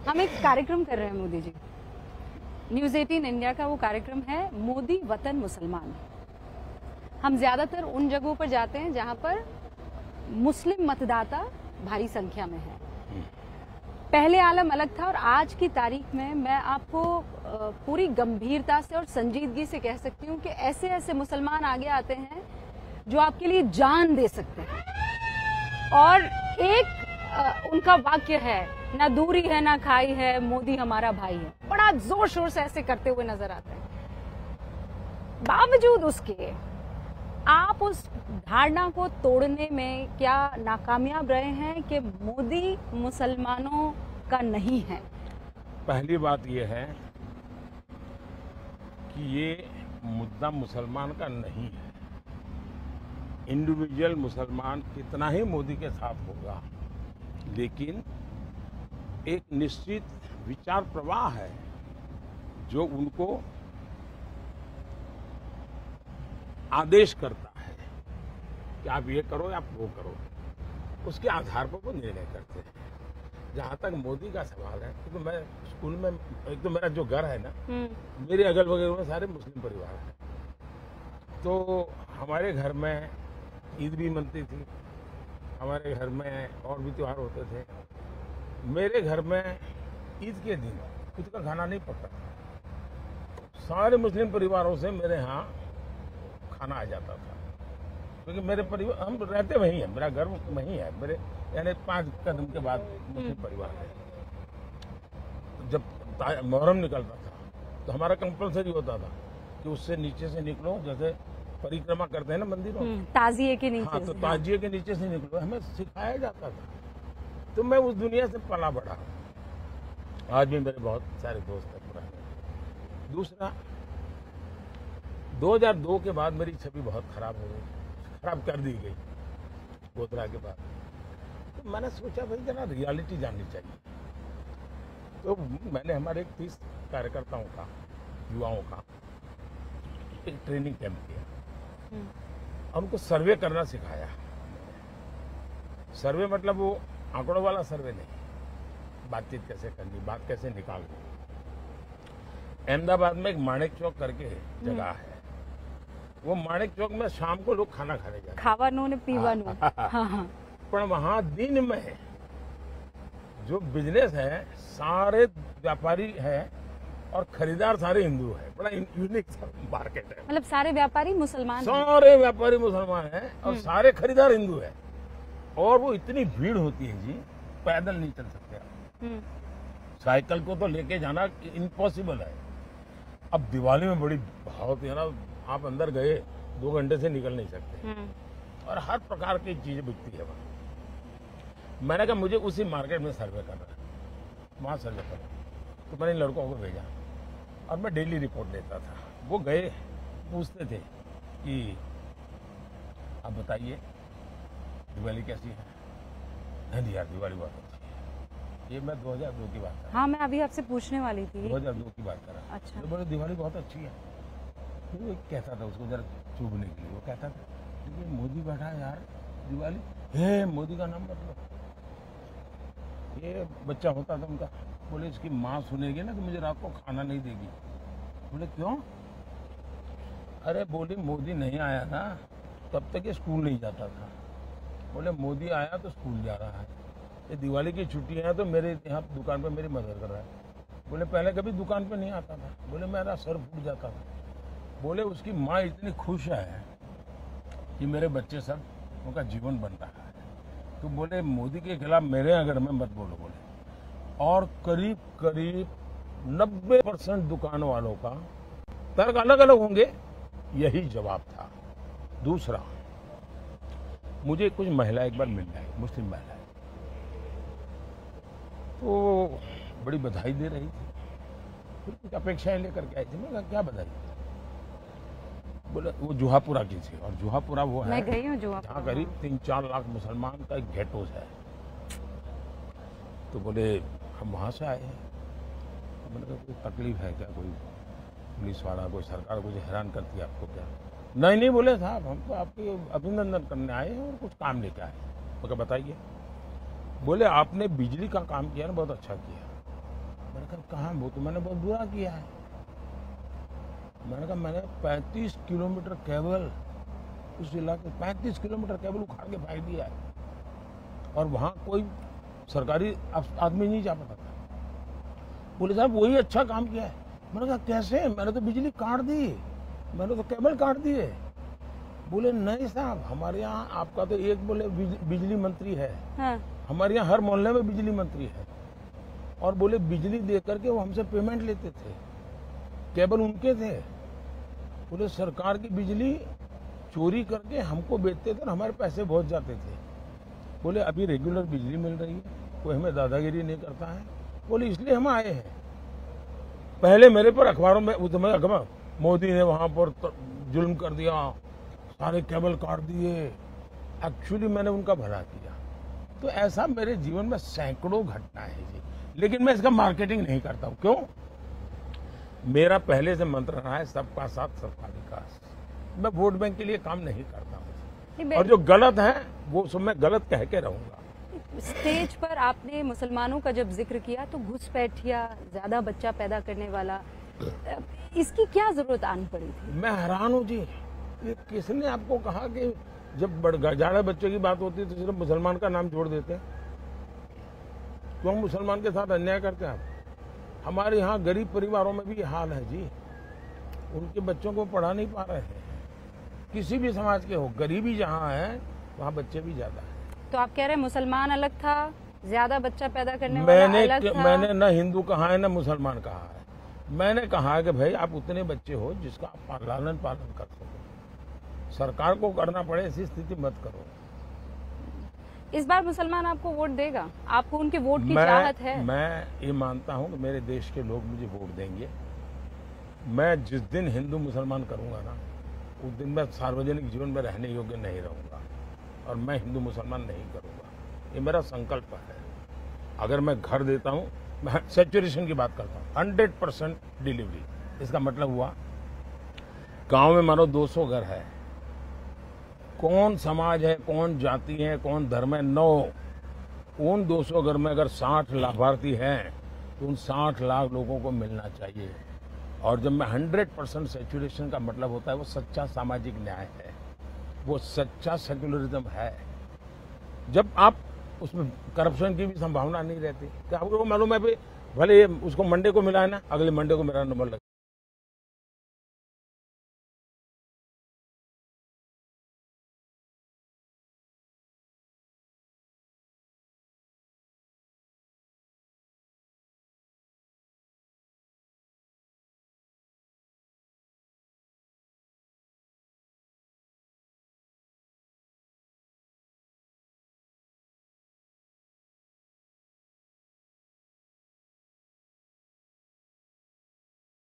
हम एक कार्यक्रम कर रहे हैं मोदी जी, न्यूज 18 इंडिया का वो कार्यक्रम है मोदी वतन मुसलमान। हम ज्यादातर उन जगहों पर जाते हैं जहां पर मुस्लिम मतदाता भारी संख्या में है। पहले आलम अलग था और आज की तारीख में मैं आपको पूरी गंभीरता से और संजीदगी से कह सकती हूं कि ऐसे ऐसे मुसलमान आगे आते हैं जो आपके लिए जान दे सकते हैं। और एक उनका वाक्य है, ना दूरी है ना खाई है, मोदी हमारा भाई है, बड़ा जोर शोर से ऐसे करते हुए नजर आते हैं। बावजूद उसके आप उस धारणा को तोड़ने में क्या नाकामयाब रहे हैं कि मोदी मुसलमानों का नहीं है? पहली बात यह है कि ये मुद्दा मुसलमान का नहीं है। इंडिविजुअल मुसलमान कितना ही मोदी के साथ होगा, लेकिन एक निश्चित विचार प्रवाह है जो उनको आदेश करता है कि आप ये करो या आप वो करो, उसके आधार पर वो निर्णय करते हैं। जहां तक मोदी का सवाल है, तो मैं स्कूल में, एक तो मेरा जो घर है ना, मेरे अगल बगल में सारे मुस्लिम परिवार हैं, तो हमारे घर में ईद भी मनती थी, हमारे घर में और भी त्योहार होते थे। मेरे घर में ईद के दिन खुद का खाना नहीं पकता, सारे मुस्लिम परिवारों से मेरे यहाँ खाना आ जाता था, क्योंकि मेरे परिवार, हम रहते वहीं हैं, मेरा घर वहीं है, मेरे यानी 5 कदम के बाद मुस्लिम परिवार है। जब मुहर्रम निकलता था तो हमारा कंपल्सरी होता था कि उससे नीचे से निकलो, जैसे परिक्रमा करते हैं ना मंदिरों में, ताजिए के नीचे। हाँ, तो ताजिए के नीचे से निकलो, हमें सिखाया जाता था। तो मैं उस दुनिया से पला बढ़ा। आज भी मेरे बहुत सारे दोस्त हैं पुराने। दूसरा, 2002 के बाद मेरी छवि बहुत खराब हो गई, खराब कर दी गई गोधरा के बाद। तो मैंने सोचा भाई जरा रियलिटी जाननी चाहिए, तो मैंने हमारे 30 कार्यकर्ताओं का, युवाओं का एक ट्रेनिंग कैंप किया और उनको सर्वे करना सिखाया। सर्वे मतलब वो आंकड़ों वाला सर्वे नहीं, बातचीत कैसे करनी, बात कैसे निकालनी। अहमदाबाद में एक माणिक चौक करके जगह है, वो माणिक चौक में शाम को लोग खाना खाने जाते, खावानू ने पीवानू। हाँ। पर वहां दिन में जो बिजनेस है, सारे व्यापारी है और खरीदार सारे हिंदू है। बड़ा यूनिक मार्केट है, मतलब सारे व्यापारी मुसलमान हैं। सारे व्यापारी मुसलमान हैं और सारे खरीदार हिंदू है। और वो इतनी भीड़ होती है जी, पैदल नहीं चल सकते आप। साइकिल को तो लेके जाना इम्पॉसिबल है। अब दिवाली में बड़ी बहुत है ना, आप अंदर गए 2 घंटे से निकल नहीं सकते, और हर प्रकार की चीजें बिकती है वहां। मैंने कहा मुझे उसी मार्केट में सर्वे करना है, वहां सर्वे करो। तो मैंने लड़कों को भेजा और मैं डेली रिपोर्ट देता था। वो गए, पूछते थे कि आप बताइए दिवाली कैसी है। नहीं यार, दिवाली बहुत अच्छी है। ये मैं 2002 की बात कर रहा हूँ। हाँ, मैं अभी आपसे पूछने वाली थी। 2002 की बात कर रहा हूँ। अच्छा। तो बोले दिवाली बहुत अच्छी है। फिर वो कहता था, उसको जरा चुभने के लिए वो कहता था, लेकिन मोदी बैठा है यार, दिवाली हे मोदी का नाम मतलब। ये बच्चा होता था उनका, बोले इसकी माँ सुनेगी ना तो मुझे रात को खाना नहीं देगी। बोले क्यों? अरे बोली मोदी नहीं आया ना तब तक ये स्कूल नहीं जाता था। बोले मोदी आया तो स्कूल जा रहा है। ये दिवाली की छुट्टियां हैं तो मेरे यहाँ दुकान पे मेरी मदद कर रहा है। बोले पहले कभी दुकान पे नहीं आता था। बोले मेरा सर फूट जाता था। बोले उसकी माँ इतनी खुश है कि मेरे बच्चे सब, उनका जीवन बन रहा है। तो बोले मोदी के खिलाफ मेरे अगर में मत बोलो। बोले और करीब करीब 90% दुकान वालों का तर्क अलग अलग होंगे, यही जवाब था। दूसरा, मुझे कुछ महिला एक बार मिल आई, मुस्लिम महिला, तो बड़ी बधाई दे रही थी, फिर कुछ अपेक्षाएं लेकर के आई थी। मैं क्या बधाई? बोले वो जुहापुरा की थी, और जुहापुरा वो है, मैं गई हूँ जुहापुरा, जहाँ करीब 3-4 लाख मुसलमान का एक गेटोस है। तो बोले हम वहाँ से आए हैं। तो मैंने कहा कोई तकलीफ है क्या, कोई पुलिस वाला, कोई सरकार कुछ हैरान करती है आपको क्या? नहीं नहीं बोले साहब, हम तो आपके अभिनंदन करने आए हैं और कुछ काम लेके आए। तो क्या बताइए? बोले आपने बिजली का काम किया ना, बहुत अच्छा किया। मैंने कहा कहाँ, वो तो मैंने बहुत बुरा किया है। मैंने कहा मैंने 35 किलोमीटर केबल, उस इलाके 35 किलोमीटर केबल उखाड़ के फेंक दिया है, और वहां कोई सरकारी आदमी नहीं जा पाता था। बोले साहब वही अच्छा काम किया है। मैंने कहा कैसे? मैंने तो बिजली काट दी, मैंने तो केबल काट दिए। बोले नहीं साहब, हमारे यहाँ आपका तो एक बोले बिजली मंत्री है, हाँ। हमारे यहाँ हर मोहल्ले में बिजली मंत्री है, और बोले बिजली दे करके वो हमसे पेमेंट लेते थे, केबल उनके थे। बोले सरकार की बिजली चोरी करके हमको बेचते थे और हमारे पैसे बहुत जाते थे। बोले अभी रेगुलर बिजली मिल रही है, कोई हमें दादागिरी नहीं करता है। बोले इसलिए हम आए हैं। पहले मेरे पर अखबारों में अखबार मोदी ने वहां पर जुल्म कर दिया, सारे केबल काट दिए। एक्चुअली मैंने उनका भला किया। तो ऐसा मेरे जीवन में सैकड़ों घटनाएं हैं जी, लेकिन मैं इसका मार्केटिंग नहीं करता हूं। क्यों? मेरा पहले से मंत्र रहा है सबका साथ सबका विकास। मैं वोट बैंक के लिए काम नहीं करता हूं, और जो गलत है वो सब मैं गलत कह के रहूंगा। स्टेज पर आपने मुसलमानों का जब जिक्र किया तो घुसपैठिया, ज्यादा बच्चा पैदा करने वाला, इसकी क्या जरूरत आनी पड़ी थी? मैं हैरान हूं जी, ये किसने आपको कहा कि जब ज्यादा बच्चों की बात होती है तो सिर्फ मुसलमान का नाम जोड़ देते हैं? क्यों मुसलमान के साथ अन्याय करते हैं आप? हमारे यहाँ गरीब परिवारों में भी ये हाल है जी, उनके बच्चों को पढ़ा नहीं पा रहे हैं। किसी भी समाज के हो, गरीबी जहाँ है वहाँ बच्चे भी ज्यादा है। तो आप कह रहे हैं मुसलमान अलग था, ज्यादा बच्चा पैदा करने वाला अलग था? मैंने न हिंदू कहा है न मुसलमान कहा है। मैंने कहा है कि भाई आप उतने बच्चे हो जिसका आप लालन पालन कर सको, सरकार को करना पड़े ऐसी स्थिति मत करो। इस बार मुसलमान आपको वोट देगा? आपको उनके वोट की चाहत है? मैं ये मानता हूँ कि मेरे देश के लोग मुझे वोट देंगे। मैं जिस दिन हिंदू मुसलमान करूंगा ना, उस दिन मैं सार्वजनिक जीवन में रहने योग्य नहीं रहूंगा, और मैं हिंदू मुसलमान नहीं करूंगा। ये मेरा संकल्प है। अगर मैं घर देता हूं, मैं सैचुरेशन की बात करता हूं, 100% डिलीवरी। इसका मतलब हुआ गांव में मानो 200 घर है, कौन समाज है, कौन जाति है, कौन धर्म है, 9, उन 200 घर में अगर 60 लाभार्थी हैं तो उन 60 लाख लोगों को मिलना चाहिए। और जब मैं 100% सैचुरेशन का मतलब होता है वो सच्चा सामाजिक न्याय है, वो सच्चा सेक्युलरिज्म है। जब आप उसमें करप्शन की भी संभावना नहीं रहती, तो आपको मालूम है भले उसको मंडे को मिला है ना, अगले मंडे को मेरा नंबर लगा।